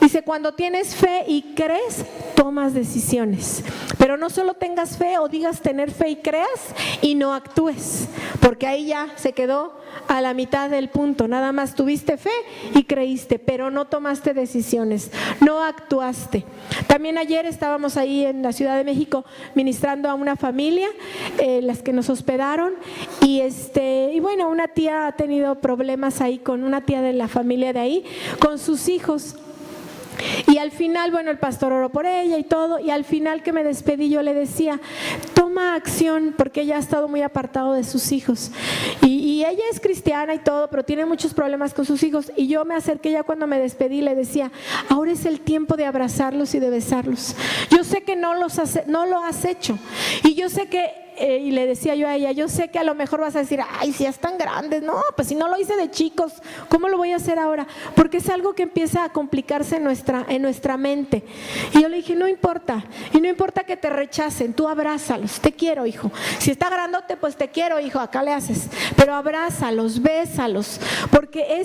Dice, cuando tienes fe y crees, tomas decisiones. Pero no solo tengas fe o digas tener fe y creas y no actúes, porque ahí ya se quedó a la mitad del punto. Nada más tuviste fe y creíste, pero no tomaste decisiones, no actuaste. También ayer estábamos ahí en la Ciudad de México ministrando a una familia, las que nos hospedaron, y bueno, una tía ha tenido problemas ahí con una tía de la familia de ahí, con sus hijos. Y al final, bueno, el pastor oró por ella y todo, y al final que me despedí yo le decía, toma toma acción, porque ella ha estado muy apartado de sus hijos. Y ella es cristiana y todo, pero tiene muchos problemas con sus hijos. Y yo me acerqué ya cuando me despedí, le decía, ahora es el tiempo de abrazarlos y de besarlos. Yo sé que no lo has hecho. Y yo sé que y le decía yo a ella, yo sé que a lo mejor vas a decir, ay, si ya están grandes. No, pues si no lo hice de chicos, ¿cómo lo voy a hacer ahora? Porque es algo que empieza a complicarse en nuestra mente. Y yo le dije, no importa, y no importa que te rechacen, tú abrázalos, te quiero, hijo. Si está grandote, pues te quiero, hijo, acá le haces. Pero abrázalos, bésalos, porque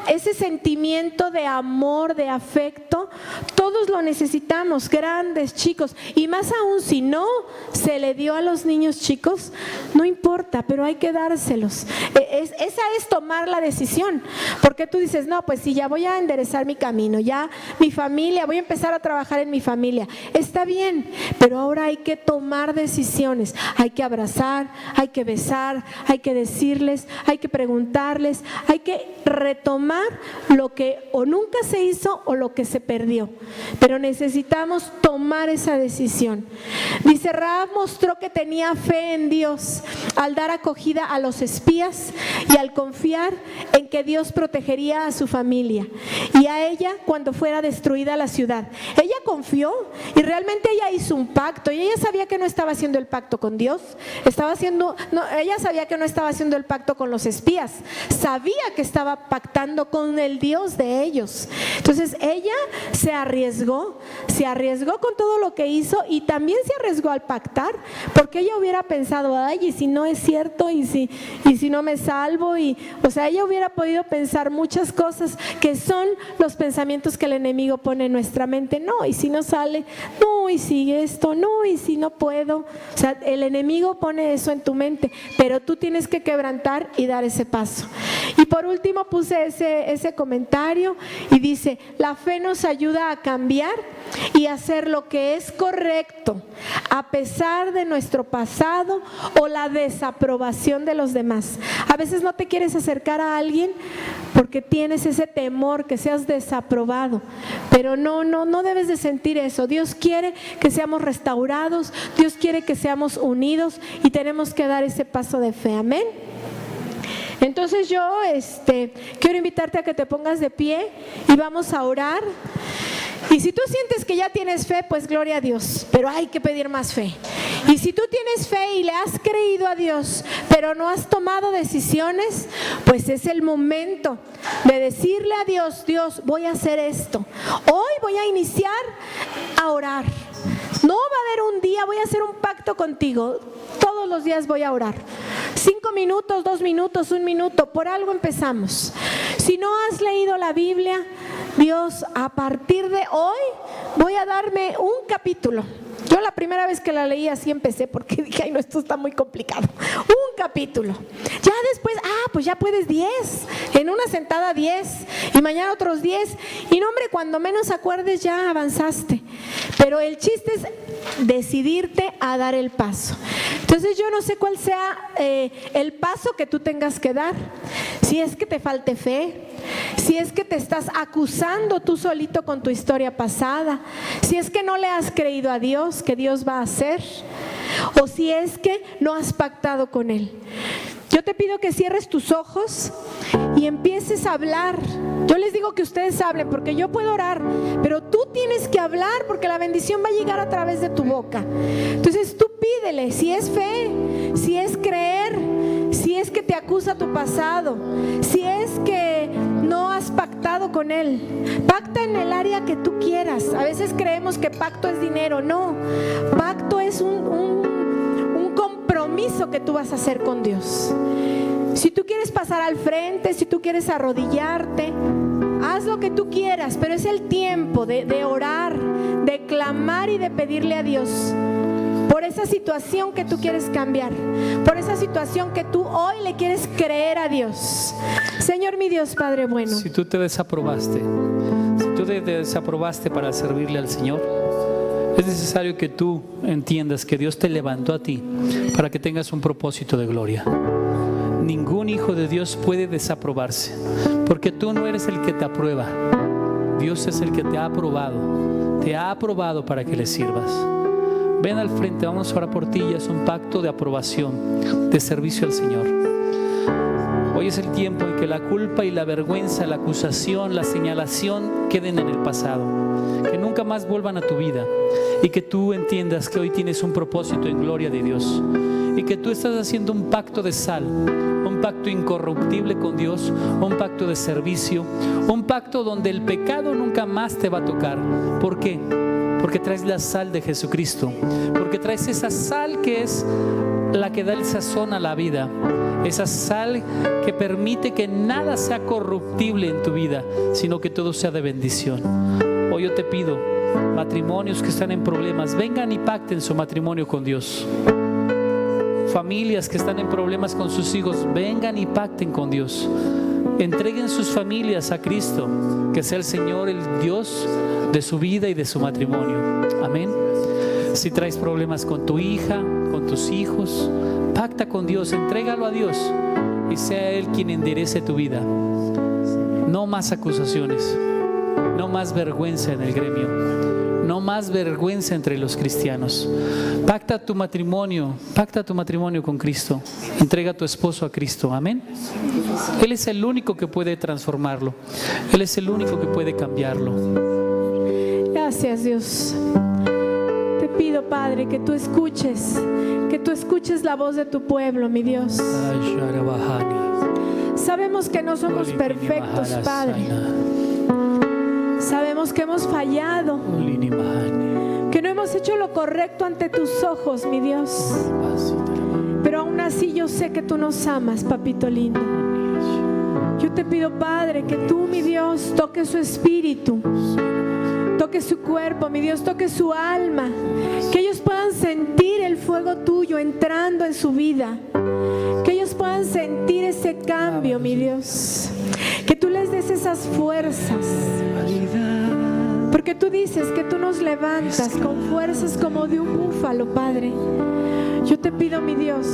ese sentimiento de amor, de afecto, todos lo necesitamos, grandes, chicos. Y más aún, si no se le dio a los niños chicos, no importa, pero hay que dárselos. Esa es tomar la decisión, porque tú dices, no, pues sí, ya voy a enderezar mi camino, ya mi familia, voy a empezar a trabajar en mi familia. Está bien, pero ahora hay que tomar decisiones, hay que abrazar, hay que besar, hay que decirles, hay que preguntarles, hay que retomar lo que o nunca se hizo o lo que se perdió, pero necesitamos tomar esa decisión. Dice, Rahab mostró que tenía fe en Dios al dar acogida a los espías y al confiar en que Dios protegería a su familia y a ella cuando fuera destruida la ciudad. Ella confió y realmente ella hizo un pacto, y ella sabía que no estaba haciendo el pacto con Dios, ella sabía que no estaba haciendo el pacto con los espías, sabía que estaba pactando con el Dios de ellos. Entonces ella se arriesgó con todo lo que hizo, y también se arriesgó al pactar, porque ella hubiera pensado, ay, y si no es cierto, y si no me salvo, o sea, ella hubiera podido pensar muchas cosas que son los pensamientos que el enemigo pone en nuestra mente. No, y si no sale, no, y si esto, no, y si no puedo. O sea, el enemigo pone eso en tu mente, pero tú tienes que quebrantar y dar ese paso. Y por último puse ese comentario y dice, la fe nos ayuda a cambiar y hacer lo que es correcto a pesar de nuestro pasado o la desaprobación de los demás. A veces no te quieres acercar a alguien porque tienes ese temor que seas desaprobado, pero no debes de sentir eso. Dios quiere que seamos restaurados, Dios quiere que seamos unidos, y tenemos que dar ese paso de fe. Amén. Entonces yo quiero invitarte a que te pongas de pie y vamos a orar. Y si tú sientes que ya tienes fe, pues gloria a Dios, pero hay que pedir más fe. Y si tú tienes fe y le has creído a Dios, pero no has tomado decisiones, pues es el momento de decirle a Dios, Dios, voy a hacer esto. Hoy voy a iniciar a orar. No va a haber un día, voy a hacer un pacto contigo. Todos los días voy a orar. 5 minutos, 2 minutos, 1 minuto, por algo empezamos. Si no has leído la Biblia, Dios, a partir de hoy voy a darme un capítulo. Yo la primera vez que la leí así empecé, porque dije, ay no, esto está muy complicado. Un capítulo. Ya después, pues ya puedes 10. En una sentada 10. Y mañana otros 10. Y no, hombre, cuando menos acuerdes ya avanzaste. Pero el chiste es decidirte a dar el paso. Entonces yo no sé cuál sea el paso que tú tengas que dar. Si es que te falte fe, si es que te estás acusando tú solito con tu historia pasada, si es que no le has creído a Dios que Dios va a hacer, o si es que no has pactado con Él. Yo te pido que cierres tus ojos y empieces a hablar. Yo les digo que ustedes hablen, porque yo puedo orar, pero tú tienes que hablar, porque la bendición va a llegar a través de tu boca. Entonces tú pídele, si es fe, si es creer, si es que te acusa tu pasado, si es que no has pactado con Él. Pacta en el área que tú quieras. A veces creemos que pacto es dinero. No, pacto es un compromiso que tú vas a hacer con Dios. Si tú quieres pasar al frente, si tú quieres arrodillarte, haz lo que tú quieras, pero es el tiempo de orar, de clamar y de pedirle a Dios por esa situación que tú quieres cambiar, por esa situación que tú hoy le quieres creer a Dios. Señor mi Dios, Padre bueno, si tú te desaprobaste, para servirle al Señor, es necesario que tú entiendas que Dios te levantó a ti para que tengas un propósito de gloria. Ningún hijo de Dios puede desaprobarse, porque tú no eres el que te aprueba. Dios es el que te ha aprobado para que le sirvas. ven al frente, vamos a orar por ti. Y es un pacto de aprobación, de servicio al Señor. Hoy es el tiempo en que la culpa y la vergüenza, la acusación, la señalación queden en el pasado, que nunca más vuelvan a tu vida, y que tú entiendas que hoy tienes un propósito en gloria de Dios, y que tú estás haciendo un pacto de sal, un pacto incorruptible con Dios, un pacto de servicio, un pacto donde el pecado nunca más te va a tocar. ¿Por qué? Porque traes la sal de Jesucristo, porque traes esa sal que es la que da el sazón a la vida, esa sal que permite que nada sea corruptible en tu vida, sino que todo sea de bendición. Hoy yo te pido, matrimonios que están en problemas, vengan y pacten su matrimonio con Dios. Familias que están en problemas con sus hijos, vengan y pacten con Dios. Entreguen sus familias a Cristo, que sea el Señor, el Dios de su vida y de su matrimonio. Amén. Si traes problemas con tu hija, con tus hijos, pacta con Dios, entrégalo a Dios y sea Él quien enderece tu vida. No más acusaciones, no más vergüenza en el gremio, no más vergüenza entre los cristianos. Pacta tu matrimonio con Cristo. Entrega a tu esposo a Cristo. Amén. Él es el único que puede transformarlo. Él es el único que puede cambiarlo. Gracias, Dios. Te pido, Padre, que tú escuches la voz de tu pueblo, mi Dios. Sabemos que no somos perfectos, Padre. Sabemos que hemos fallado, que no hemos hecho lo correcto ante tus ojos, mi Dios. Pero aún así yo sé que tú nos amas, papito lindo. Yo te pido, Padre, que tú, mi Dios, toques su espíritu, toque su cuerpo, mi Dios, toque su alma, que ellos puedan sentir el fuego tuyo entrando en su vida, que ellos puedan sentir ese cambio, mi Dios, que tú les des esas fuerzas, porque tú dices que tú nos levantas con fuerzas como de un búfalo, Padre. Yo te pido, mi Dios,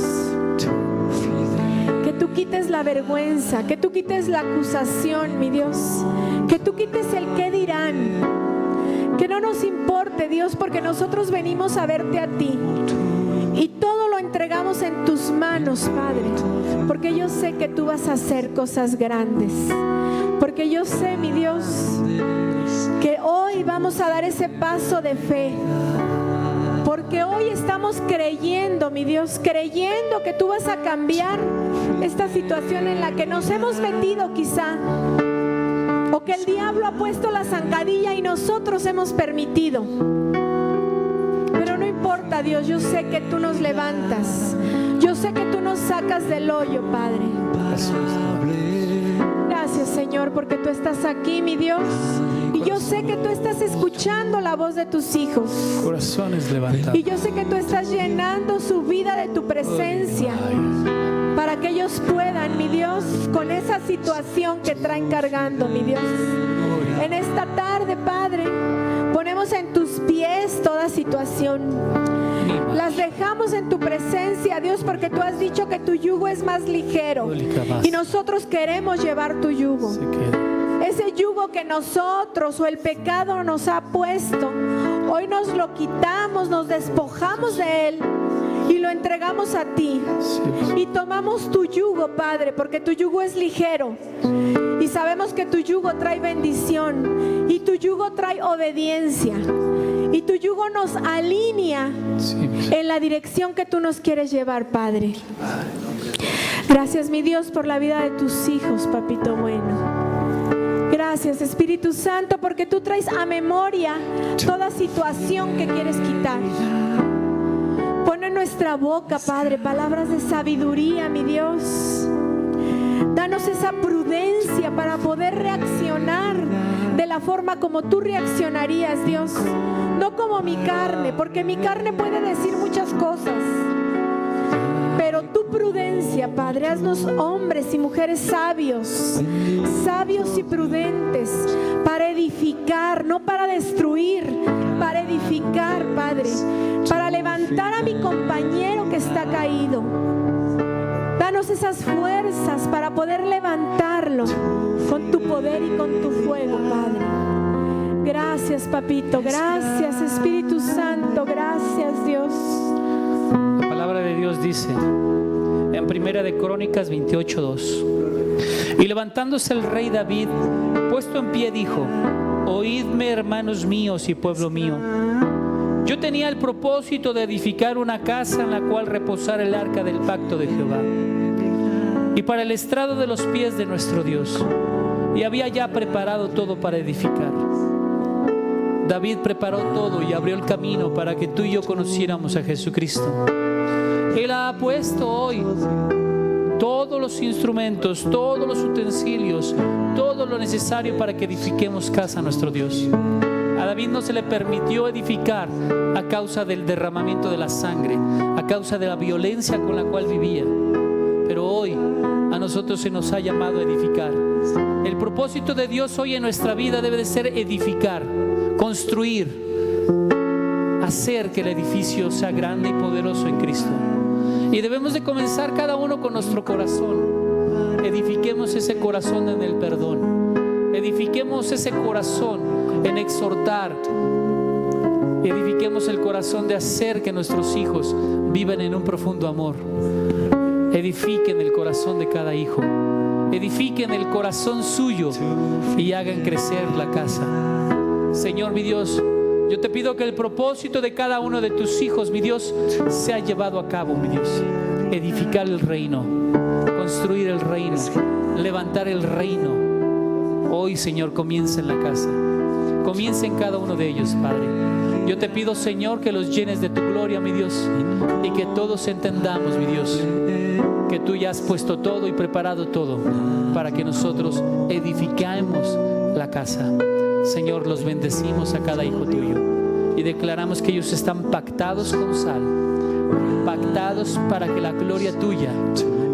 que tú quites la vergüenza, que tú quites la acusación, mi Dios, que tú quites el qué dirán. Que no nos importe, Dios, porque nosotros venimos a verte a ti y todo lo entregamos en tus manos, Padre, porque yo sé que tú vas a hacer cosas grandes, porque yo sé, mi Dios, que hoy vamos a dar ese paso de fe, porque hoy estamos creyendo, mi Dios, creyendo que tú vas a cambiar esta situación en la que nos hemos metido quizá, o que el diablo ha puesto la zancadilla y nosotros hemos permitido. Pero no importa, Dios, yo sé que tú nos levantas, yo sé que tú nos sacas del hoyo, Padre. Gracias, Señor, porque tú estás aquí, mi Dios, y yo sé que tú estás escuchando la voz de tus hijos. Corazones levantados. Y yo sé que tú estás llenando su vida de tu presencia, para que ellos puedan, mi Dios, con esa situación que traen cargando, mi Dios. En esta tarde, Padre, ponemos en tus pies toda situación. Las dejamos en tu presencia, Dios, porque tú has dicho que tu yugo es más ligero y nosotros queremos llevar tu yugo. Ese yugo que nosotros o el pecado nos ha puesto, hoy nos lo quitamos, nos despojamos de él y lo entregamos a ti. Y tomamos tu yugo, Padre, porque tu yugo es ligero. Y sabemos que tu yugo trae bendición. Y tu yugo trae obediencia. Y tu yugo nos alinea en la dirección que tú nos quieres llevar, Padre. Gracias, mi Dios, por la vida de tus hijos, papito bueno. Gracias, Espíritu Santo, porque tú traes a memoria toda situación que quieres quitar. Pon en nuestra boca, Padre, palabras de sabiduría, mi Dios. Danos esa prudencia para poder reaccionar de la forma como tú reaccionarías, Dios. No como mi carne, porque mi carne puede decir muchas cosas. Pero tu prudencia, Padre, haznos hombres y mujeres sabios, sabios y prudentes, para edificar, no para destruir, para edificar, Padre, para levantar a mi compañero que está caído. Danos esas fuerzas para poder levantarlo con tu poder y con tu fuego, Padre. Gracias, papito. Gracias, Espíritu Santo. Gracias, Dios. La palabra de Dios dice en Primera de Crónicas 28:2: y levantándose el rey David, puesto en pie, dijo: oídme, hermanos míos y pueblo mío. Yo tenía el propósito de edificar una casa en la cual reposara el arca del pacto de Jehová, y para el estrado de los pies de nuestro Dios, y había ya preparado todo para edificar. David preparó todo y abrió el camino para que tú y yo conociéramos a Jesucristo. Él ha puesto hoy todos los instrumentos, todos los utensilios, todo lo necesario para que edifiquemos casa a nuestro Dios. A David no se le permitió edificar a causa del derramamiento de la sangre, a causa de la violencia con la cual vivía. Pero hoy a nosotros se nos ha llamado a edificar. El propósito de Dios hoy en nuestra vida debe de ser edificar, construir, hacer que el edificio sea grande y poderoso en Cristo. Y debemos de comenzar cada uno con nuestro corazón. Edifiquemos ese corazón en el perdón. Edifiquemos ese corazón en exhortar. Edifiquemos el corazón de hacer que nuestros hijos vivan en un profundo amor. Edifiquen el corazón de cada hijo. Edifiquen el corazón suyo y hagan crecer la casa. Señor, mi Dios, yo te pido que el propósito de cada uno de tus hijos, mi Dios, sea llevado a cabo, mi Dios. Edificar el reino, construir el reino, levantar el reino. Hoy, Señor, comienza en la casa. Comienza en cada uno de ellos, Padre. Yo te pido, Señor, que los llenes de tu gloria, mi Dios, y que todos entendamos, mi Dios, que tú ya has puesto todo y preparado todo para que nosotros edifiquemos la casa. Señor, los bendecimos a cada hijo tuyo y declaramos que ellos están pactados con sal, pactados para que la gloria tuya,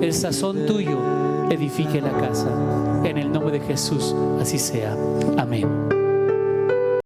el sazón tuyo, edifique la casa. En el nombre de Jesús, así sea. Amén.